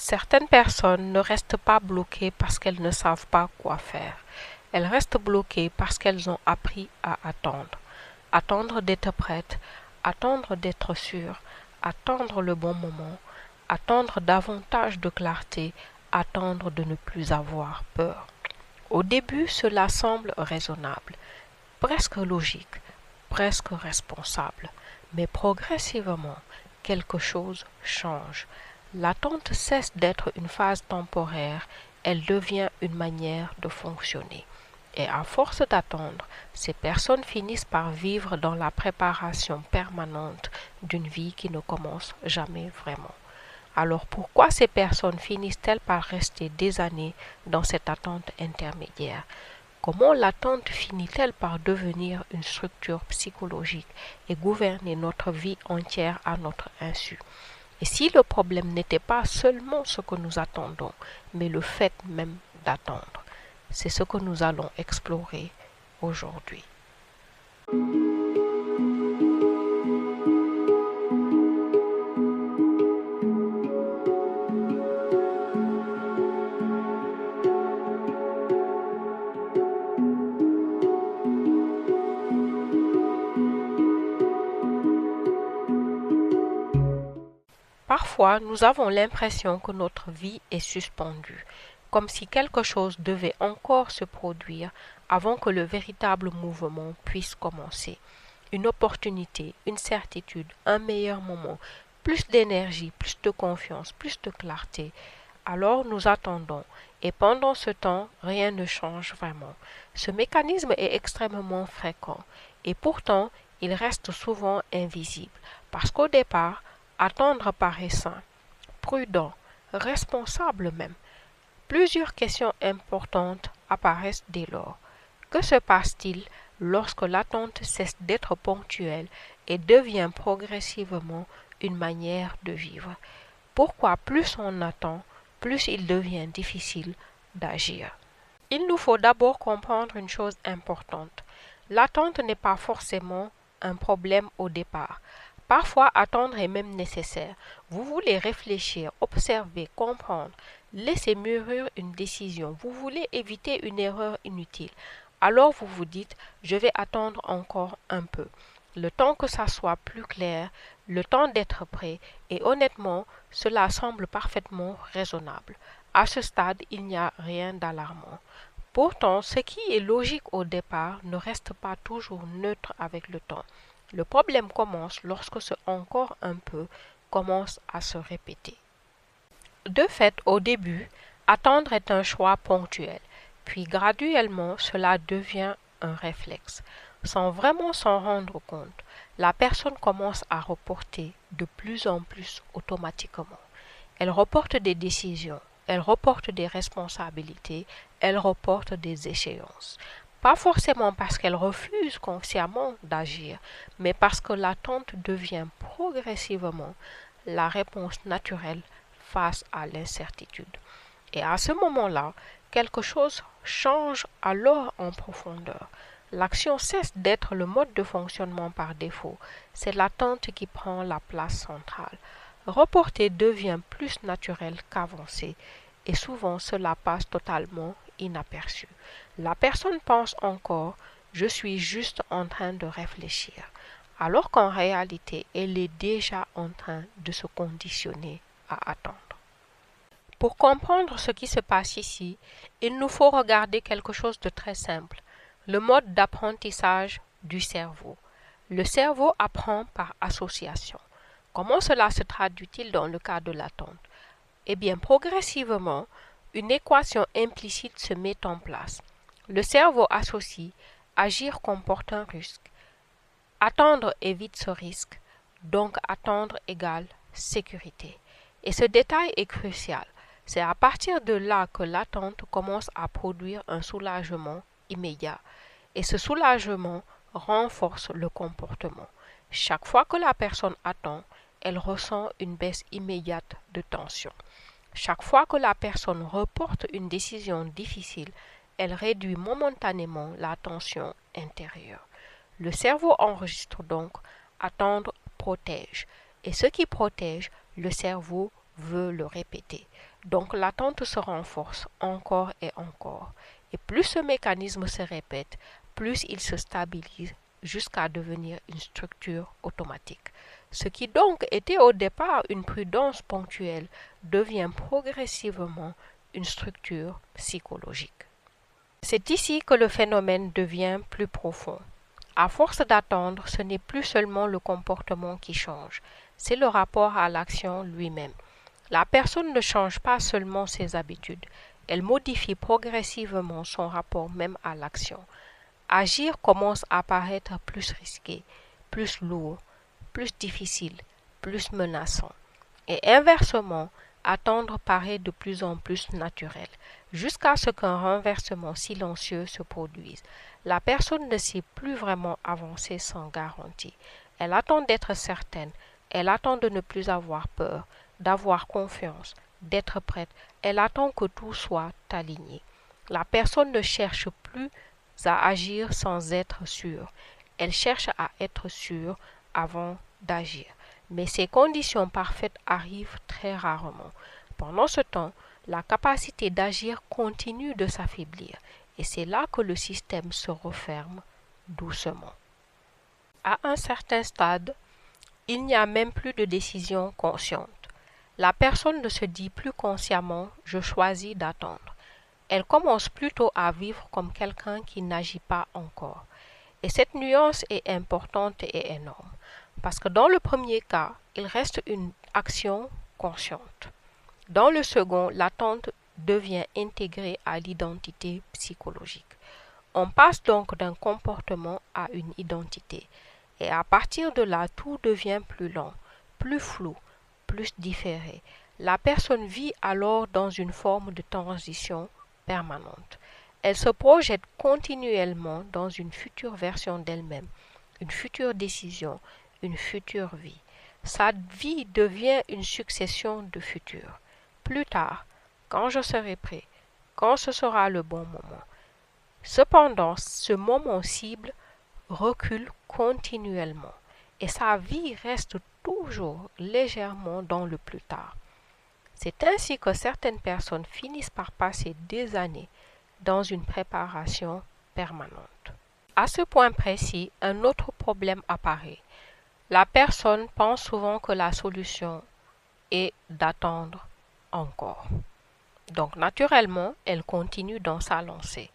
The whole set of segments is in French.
Certaines personnes ne restent pas bloquées parce qu'elles ne savent pas quoi faire. Elles restent bloquées parce qu'elles ont appris à attendre. Attendre d'être prêtes, attendre d'être sûres, attendre le bon moment, attendre davantage de clarté, attendre de ne plus avoir peur. Au début, cela semble raisonnable, presque logique, presque responsable, mais progressivement, quelque chose change. L'attente cesse d'être une phase temporaire, elle devient une manière de fonctionner. Et à force d'attendre, ces personnes finissent par vivre dans la préparation permanente d'une vie qui ne commence jamais vraiment. Alors pourquoi ces personnes finissent-elles par rester des années dans cette attente intermédiaire? Comment l'attente finit-elle par devenir une structure psychologique et gouverner notre vie entière à notre insu? Et si le problème n'était pas seulement ce que nous attendons, mais le fait même d'attendre, c'est ce que nous allons explorer aujourd'hui. Parfois, nous avons l'impression que notre vie est suspendue, comme si quelque chose devait encore se produire avant que le véritable mouvement puisse commencer. Une opportunité, une certitude, un meilleur moment, plus d'énergie, plus de confiance, plus de clarté. Alors nous attendons, et pendant ce temps, rien ne change vraiment. Ce mécanisme est extrêmement fréquent, et pourtant, il reste souvent invisible, parce qu'au départ, attendre paraît sain, prudent, responsable même. Plusieurs questions importantes apparaissent dès lors. Que se passe-t-il lorsque l'attente cesse d'être ponctuelle et devient progressivement une manière de vivre? Pourquoi plus on attend, plus il devient difficile d'agir? Il nous faut d'abord comprendre une chose importante. L'attente n'est pas forcément un problème au départ. Parfois, attendre est même nécessaire. Vous voulez réfléchir, observer, comprendre, laisser mûrir une décision. Vous voulez éviter une erreur inutile. Alors vous vous dites, je vais attendre encore un peu. Le temps que ça soit plus clair, le temps d'être prêt, et honnêtement, cela semble parfaitement raisonnable. À ce stade, il n'y a rien d'alarmant. Pourtant, ce qui est logique au départ ne reste pas toujours neutre avec le temps. Le problème commence lorsque ce encore un peu commence à se répéter. De fait, au début, attendre est un choix ponctuel, puis graduellement cela devient un réflexe. Sans vraiment s'en rendre compte, la personne commence à reporter de plus en plus automatiquement. Elle reporte des décisions, elle reporte des responsabilités, elle reporte des échéances. Pas forcément parce qu'elle refuse consciemment d'agir, mais parce que l'attente devient progressivement la réponse naturelle face à l'incertitude. Et à ce moment-là, quelque chose change alors en profondeur. L'action cesse d'être le mode de fonctionnement par défaut. C'est l'attente qui prend la place centrale. Reporter devient plus naturel qu'avancer, et souvent cela passe totalement inaperçu. La personne pense encore je suis juste en train de réfléchir, alors qu'en réalité elle est déjà en train de se conditionner à attendre. Pour comprendre ce qui se passe ici, il nous faut regarder quelque chose de très simple, le mode d'apprentissage du cerveau. Le cerveau apprend par association. Comment cela se traduit-il dans le cas de l'attente? Eh bien, progressivement, une équation implicite se met en place. Le cerveau associe agir comporte un risque. Attendre évite ce risque, donc attendre égale sécurité. Et ce détail est crucial. C'est à partir de là que l'attente commence à produire un soulagement immédiat. Et ce soulagement renforce le comportement. Chaque fois que la personne attend, elle ressent une baisse immédiate de tension. Chaque fois que la personne reporte une décision difficile, elle réduit momentanément la tension intérieure. Le cerveau enregistre donc attendre protège, et ce qui protège, le cerveau veut le répéter. Donc l'attente se renforce encore et encore. Et plus ce mécanisme se répète, plus il se stabilise jusqu'à devenir une structure automatique. Ce qui donc était au départ une prudence ponctuelle devient progressivement une structure psychologique. C'est ici que le phénomène devient plus profond. À force d'attendre, ce n'est plus seulement le comportement qui change, c'est le rapport à l'action lui-même. La personne ne change pas seulement ses habitudes, elle modifie progressivement son rapport même à l'action. Agir commence à paraître plus risqué, plus lourd, plus difficile, plus menaçant. Et inversement, attendre paraît de plus en plus naturel, jusqu'à ce qu'un renversement silencieux se produise. La personne ne sait plus vraiment avancer sans garantie. Elle attend d'être certaine, elle attend de ne plus avoir peur, d'avoir confiance, d'être prête. Elle attend que tout soit aligné. La personne ne cherche plus à agir sans être sûre. Elle cherche à être sûre avant d'agir. Mais ces conditions parfaites arrivent très rarement. Pendant ce temps, la capacité d'agir continue de s'affaiblir et c'est là que le système se referme doucement. À un certain stade, il n'y a même plus de décision consciente. La personne ne se dit plus consciemment « je choisis d'attendre ». Elle commence plutôt à vivre comme quelqu'un qui n'agit pas encore. Et cette nuance est importante et énorme, parce que dans le premier cas, il reste une action consciente. Dans le second, l'attente devient intégrée à l'identité psychologique. On passe donc d'un comportement à une identité. Et à partir de là, tout devient plus lent, plus flou, plus différé. La personne vit alors dans une forme de transition permanente. Elle se projette continuellement dans une future version d'elle-même, une future décision, une future vie. Sa vie devient une succession de futurs. Plus tard, quand je serai prêt, quand ce sera le bon moment. Cependant, ce moment cible recule continuellement et sa vie reste toujours légèrement dans le plus tard. C'est ainsi que certaines personnes finissent par passer des années dans une préparation permanente. À ce point précis, un autre problème apparaît. La personne pense souvent que la solution est d'attendre encore. Donc naturellement, elle continue dans sa lancée.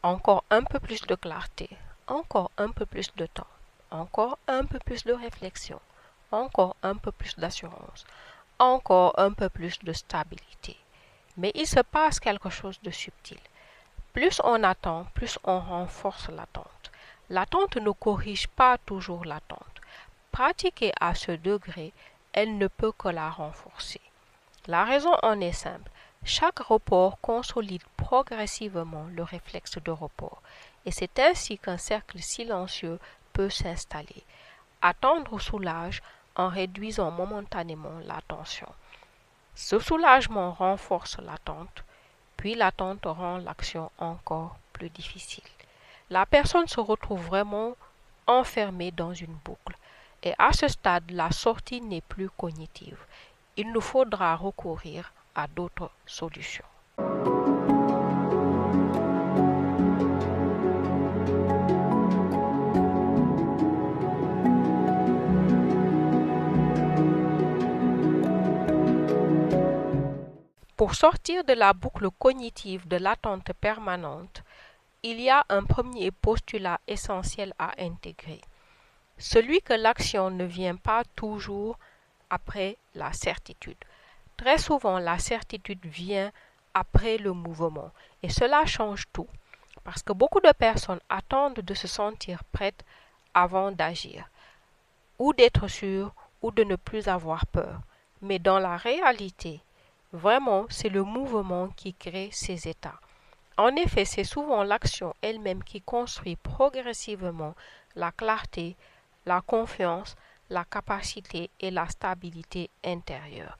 Encore un peu plus de clarté, encore un peu plus de temps, encore un peu plus de réflexion, encore un peu plus d'assurance, encore un peu plus de stabilité. Mais il se passe quelque chose de subtil. Plus on attend, plus on renforce l'attente. L'attente ne corrige pas toujours l'attente. Pratiquée à ce degré, elle ne peut que la renforcer. La raison en est simple. Chaque report consolide progressivement le réflexe de report et c'est ainsi qu'un cercle silencieux peut s'installer. Attendre soulage en réduisant momentanément la tension. Ce soulagement renforce l'attente, puis l'attente rend l'action encore plus difficile. La personne se retrouve vraiment enfermée dans une boucle et à ce stade, la sortie n'est plus cognitive. Il nous faudra recourir à d'autres solutions. Pour sortir de la boucle cognitive de l'attente permanente, il y a un premier postulat essentiel à intégrer, celui que l'action ne vient pas toujours après la certitude. Très souvent, la certitude vient après le mouvement et cela change tout parce que beaucoup de personnes attendent de se sentir prêtes avant d'agir ou d'être sûres ou de ne plus avoir peur. Mais dans la réalité, vraiment, c'est le mouvement qui crée ces états. En effet, c'est souvent l'action elle-même qui construit progressivement la clarté, la confiance, la capacité et la stabilité intérieure.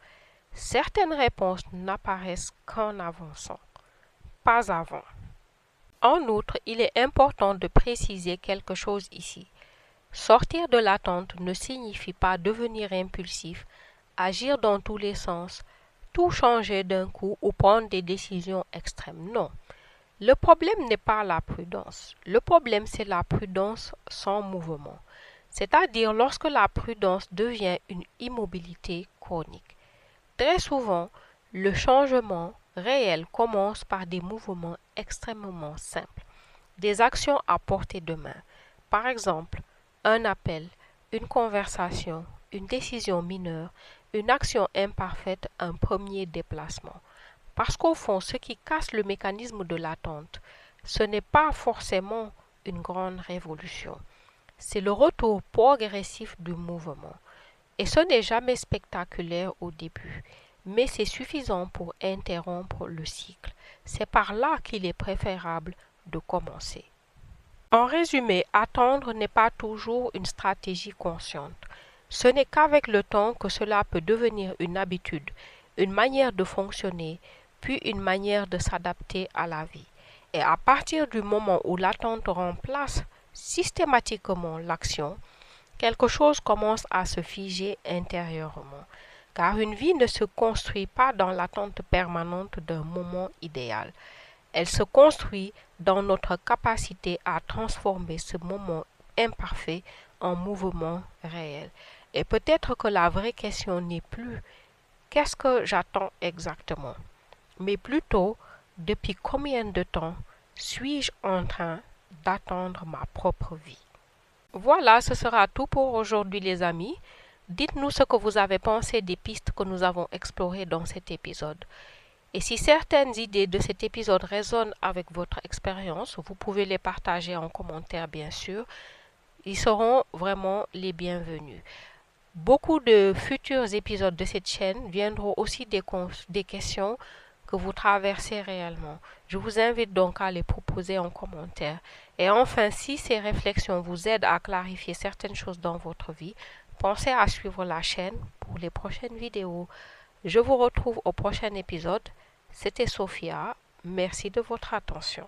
Certaines réponses n'apparaissent qu'en avançant, pas avant. En outre, il est important de préciser quelque chose ici. Sortir de l'attente ne signifie pas devenir impulsif, agir dans tous les sens, tout changer d'un coup ou prendre des décisions extrêmes. Non. Le problème n'est pas la prudence. Le problème, c'est la prudence sans mouvement. C'est-à-dire lorsque la prudence devient une immobilité chronique. Très souvent, le changement réel commence par des mouvements extrêmement simples, des actions à portée de main. Par exemple, un appel, une conversation, une décision mineure, une action imparfaite, un premier déplacement. Parce qu'au fond, ce qui casse le mécanisme de l'attente, ce n'est pas forcément une grande révolution. C'est le retour progressif du mouvement. Et ce n'est jamais spectaculaire au début, mais c'est suffisant pour interrompre le cycle. C'est par là qu'il est préférable de commencer. En résumé, attendre n'est pas toujours une stratégie consciente. Ce n'est qu'avec le temps que cela peut devenir une habitude, une manière de fonctionner, puis une manière de s'adapter à la vie. Et à partir du moment où l'attente remplace systématiquement l'action, quelque chose commence à se figer intérieurement. Car une vie ne se construit pas dans l'attente permanente d'un moment idéal. Elle se construit dans notre capacité à transformer ce moment imparfait en mouvement réel. Et peut-être que la vraie question n'est plus qu'est-ce que j'attends exactement, mais plutôt depuis combien de temps suis-je en train d'attendre ma propre vie. Voilà, ce sera tout pour aujourd'hui les amis. Dites-nous ce que vous avez pensé des pistes que nous avons explorées dans cet épisode. Et si certaines idées de cet épisode résonnent avec votre expérience, vous pouvez les partager en commentaire bien sûr. Ils seront vraiment les bienvenus. Beaucoup de futurs épisodes de cette chaîne viendront aussi des questions que vous traversez réellement. Je vous invite donc à les proposer en commentaire. Et enfin, si ces réflexions vous aident à clarifier certaines choses dans votre vie, pensez à suivre la chaîne pour les prochaines vidéos. Je vous retrouve au prochain épisode. C'était Sophia. Merci de votre attention.